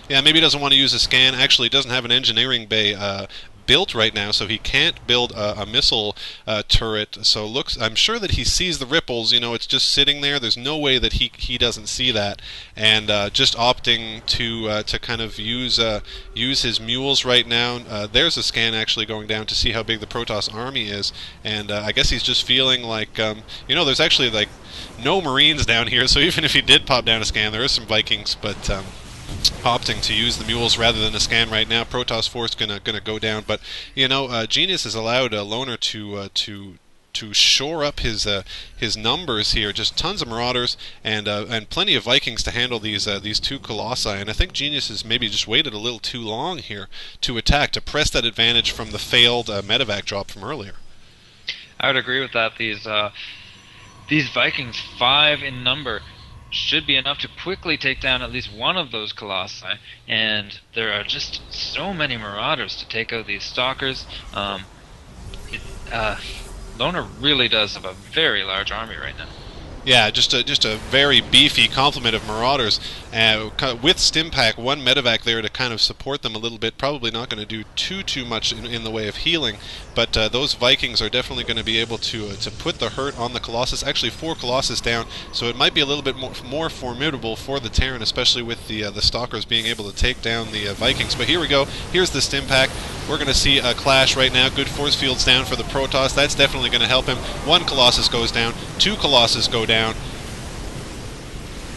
Yeah, maybe he doesn't want to use a scan. Actually, he doesn't have an engineering bay built right now, so he can't build a missile turret. So looks, I'm sure that he sees the ripples. You know, it's just sitting there. There's no way that he doesn't see that, and just opting to kind of use his mules right now. There's a scan actually going down to see how big the Protoss army is, and I guess he's just feeling like you know, there's actually like no Marines down here. So even if he did pop down a scan, there is some Vikings, but opting to use the mules rather than a scan right now. Protoss force gonna go down, but you know, Genius has allowed Loner to shore up his numbers here. Just tons of Marauders and plenty of Vikings to handle these two Colossi. And I think Genius has maybe just waited a little too long here to attack, to press that advantage from the failed medevac drop from earlier. I would agree with that. These Vikings, 5 in number, should be enough to quickly take down at least one of those Colossi, and there are just so many Marauders to take out these Stalkers. Loner really does have a very large army right now. Yeah, just a very beefy complement of Marauders with Stimpack, one medevac there to kind of support them a little bit. Probably not going to do too much in the way of healing, but those Vikings are definitely going to be able to put the hurt on the Colossus. Actually, 4 Colossus down, so it might be a little bit more formidable for the Terran, especially with the Stalkers being able to take down the Vikings. But here we go. Here's the Stimpack. We're going to see a clash right now. Good force fields down for the Protoss. That's definitely going to help him. 1 Colossus goes down. 2 Colossus go down.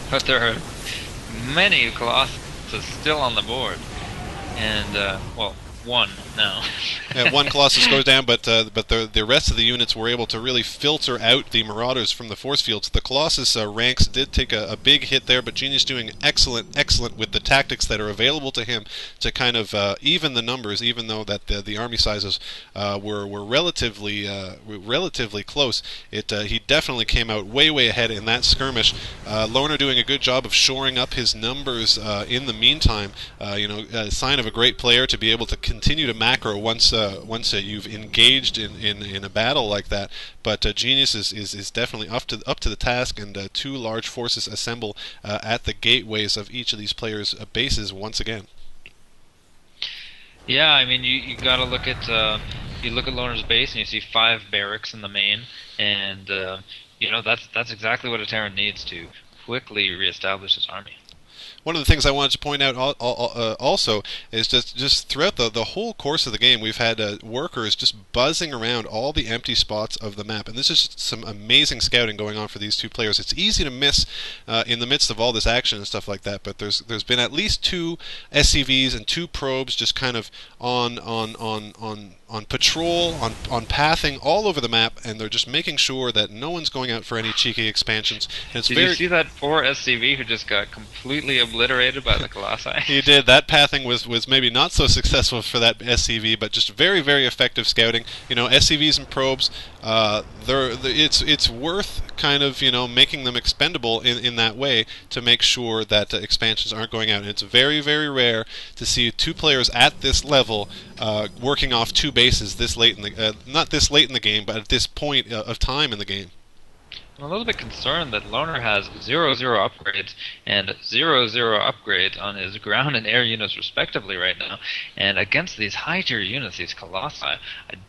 But there are many Colossus still on the board, and well, 1 now. Yeah, 1 Colossus goes down, but the rest of the units were able to really filter out the Marauders from the force fields. The Colossus ranks did take a big hit there, but Genius doing excellent with the tactics that are available to him to kind of even the numbers, even though that the army sizes were relatively close. He definitely came out way ahead in that skirmish. Loner doing a good job of shoring up his numbers in the meantime. You know, a sign of a great player to be able to continue to macro once you've engaged in a battle like that. But Genius is definitely up to the task, and 2 large forces assemble at the gateways of each of these players' bases once again. Yeah, I mean, you got to look at Loner's base and you see 5 barracks in the main, and you know, that's exactly what a Terran needs to quickly reestablish his army. One of the things I wanted to point out also is just throughout the whole course of the game, we've had workers just buzzing around all the empty spots of the map, and this is some amazing scouting going on for these 2 players. It's easy to miss in the midst of all this action and stuff like that, but there's been at least 2 SCVs and 2 probes just kind of on patrol, on pathing all over the map, and they're just making sure that no one's going out for any cheeky expansions. And it's Did you see that poor SCV who just got completely obliterated by the Colossi? He did. That pathing was maybe not so successful for that SCV, but just very effective scouting. You know, SCVs and probes, it's worth kind of, you know, making them expendable in that way to make sure that expansions aren't going out. And it's very rare to see 2 players at this level working off 2 bases this late in the not this late in the game, but at this point of time in the game. I'm a little bit concerned that Loner has 0-0 upgrades and 0-0 upgrades on his ground and air units respectively right now, and against these high-tier units, these Colossi, I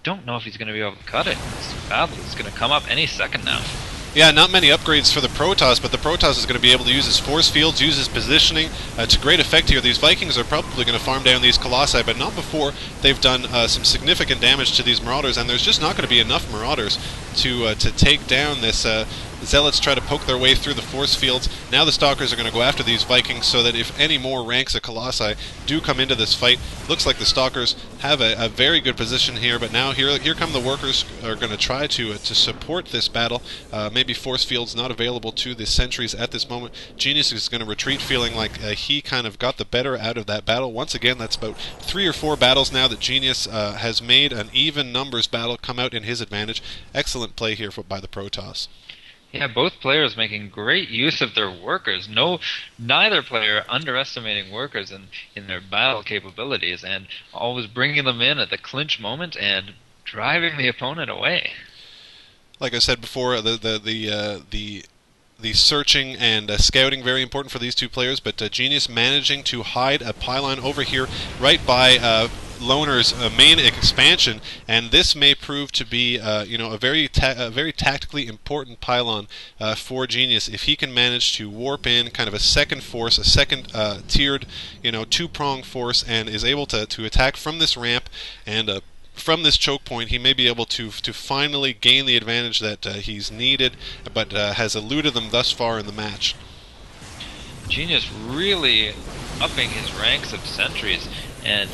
don't know if he's going to be able to cut it. This battle is going to come up any second now. Yeah, not many upgrades for the Protoss, but the Protoss is going to be able to use his force fields, use his positioning to great effect here. These Vikings are probably going to farm down these Colossi, but not before they've done some significant damage to these Marauders, and there's just not going to be enough Marauders to take down this. Zealots try to poke their way through the force fields. Now the Stalkers are going to go after these Vikings, so that if any more ranks of Colossi do come into this fight, looks like the Stalkers have a very good position here, but now here come the workers are going to try to support this battle. Maybe force fields not available to the sentries at this moment. Genius is going to retreat, feeling like he kind of got the better out of that battle. Once again, that's about 3 or 4 battles now that Genius has made an even numbers battle come out in his advantage. Excellent play here by the Protoss. Yeah, both players making great use of their workers. Neither player underestimating workers in their battle capabilities, and always bringing them in at the clinch moment and driving the opponent away. Like I said before, the the searching and scouting very important for these two players, but Genius managing to hide a pylon over here right by Loner's main expansion, and this may prove to be a very tactically important pylon for Genius if he can manage to warp in kind of a second force, a second tiered two-pronged force, and is able to attack from this ramp and from this choke point. He may be able to finally gain the advantage that he's needed, but has eluded them thus far in the match. Genius really upping his ranks of sentries, and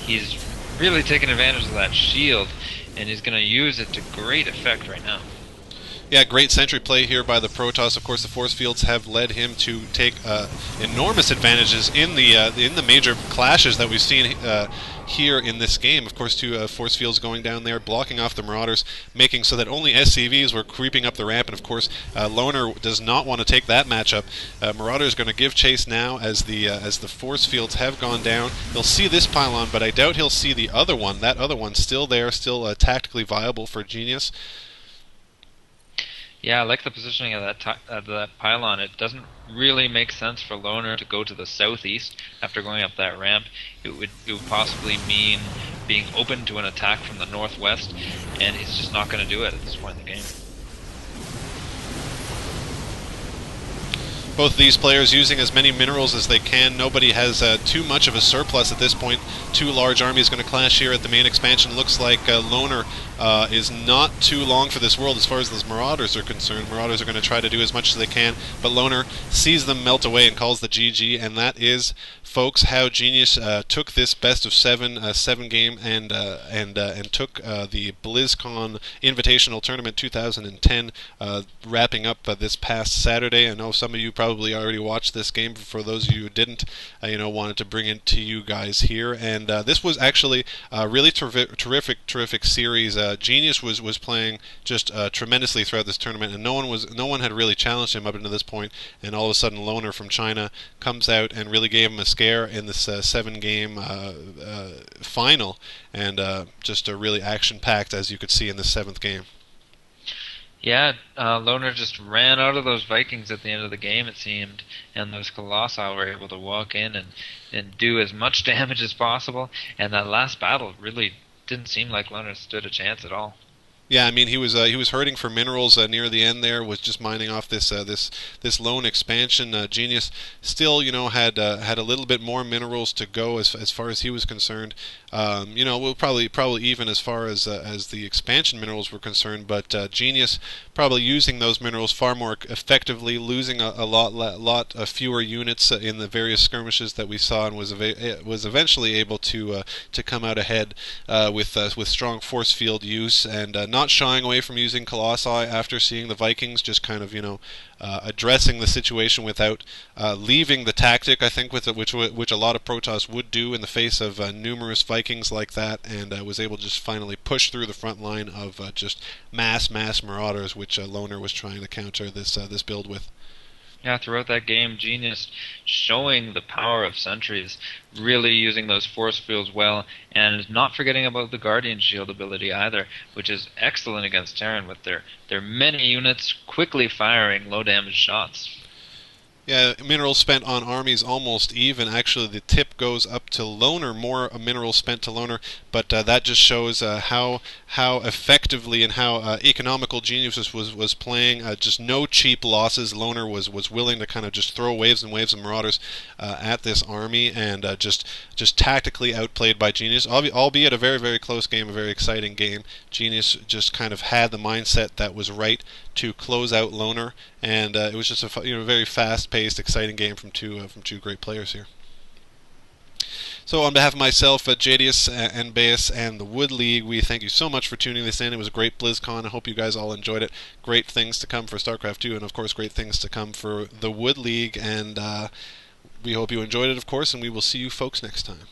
he's really taking advantage of that shield, and he's going to use it to great effect right now. Yeah, great sentry play here by the Protoss. Of course, the force fields have led him to take enormous advantages in the major clashes that we've seen here in this game. Of course, two force fields going down there, blocking off the Marauders, making so that only SCVs were creeping up the ramp. And of course, Loner does not want to take that matchup. Marauders going to give chase now as the force fields have gone down. He'll see this pylon, but I doubt he'll see the other one. That other one's still there, still tactically viable for Genius. Yeah, I like the positioning of that pylon. It doesn't really make sense for Loner to go to the southeast after going up that ramp. It would possibly mean being open to an attack from the northwest, and he's just not going to do it at this point in the game. Both these players using as many minerals as they can. Nobody has too much of a surplus at this point. Two large armies going to clash here at the main expansion. Looks like Loner is not too long for this world as far as those Marauders are concerned. Marauders are going to try to do as much as they can, but Loner sees them melt away and calls the GG, and that is, folks, how Genius took this best of seven game and took the BlizzCon Invitational Tournament 2010, wrapping up this past Saturday. I know some of you probably already watched this game. For those of you who didn't, wanted to bring it to you guys here. And this was actually a really terrific series. Genius was playing just tremendously throughout this tournament, and no one had really challenged him up until this point. And all of a sudden, Loner from China comes out and really gave him a scare in this 7-game final, and just really action-packed, as you could see in the 7th game. Yeah, Loner just ran out of those Vikings at the end of the game, it seemed, and those Colossi were able to walk in and do as much damage as possible, and that last battle really didn't seem like Loner stood a chance at all. Yeah, I mean, he was hurting for minerals near the end there. Was just mining off this lone expansion. Genius still, had a little bit more minerals to go as far as he was concerned. We'll probably even as far as the expansion minerals were concerned. But Genius probably using those minerals far more effectively, losing a lot fewer units in the various skirmishes that we saw, and was eventually able to come out ahead with strong force field use, and not shying away from using Colossi after seeing the Vikings, just kind of addressing the situation without leaving the tactic, I think, which a lot of Protoss would do in the face of numerous Vikings like that, and was able to just finally push through the front line of just mass Marauders, which Loner was trying to counter this build with. Yeah, throughout that game, Genius showing the power of sentries, really using those force fields well, and not forgetting about the Guardian Shield ability either, which is excellent against Terran with their many units quickly firing low damage shots. Yeah, minerals spent on armies almost even. Actually, the tip goes up to Loner, more minerals spent to Loner, but that just shows how effectively and how economical Genius was playing. Just no cheap losses. Loner was willing to kind of just throw waves and waves of Marauders at this army, and just tactically outplayed by Genius. Albeit a very, very close game, a very exciting game. Genius just kind of had the mindset that was right to close out Loner, and it was just a very fast-paced, exciting game from two great players here. So on behalf of myself, Jadius and Baeus and the Wood League, we thank you so much for tuning this in. It was a great BlizzCon. I hope you guys all enjoyed it. Great things to come for Starcraft 2, and of course great things to come for the Wood League, and we hope you enjoyed it, of course, and we will see you folks next time.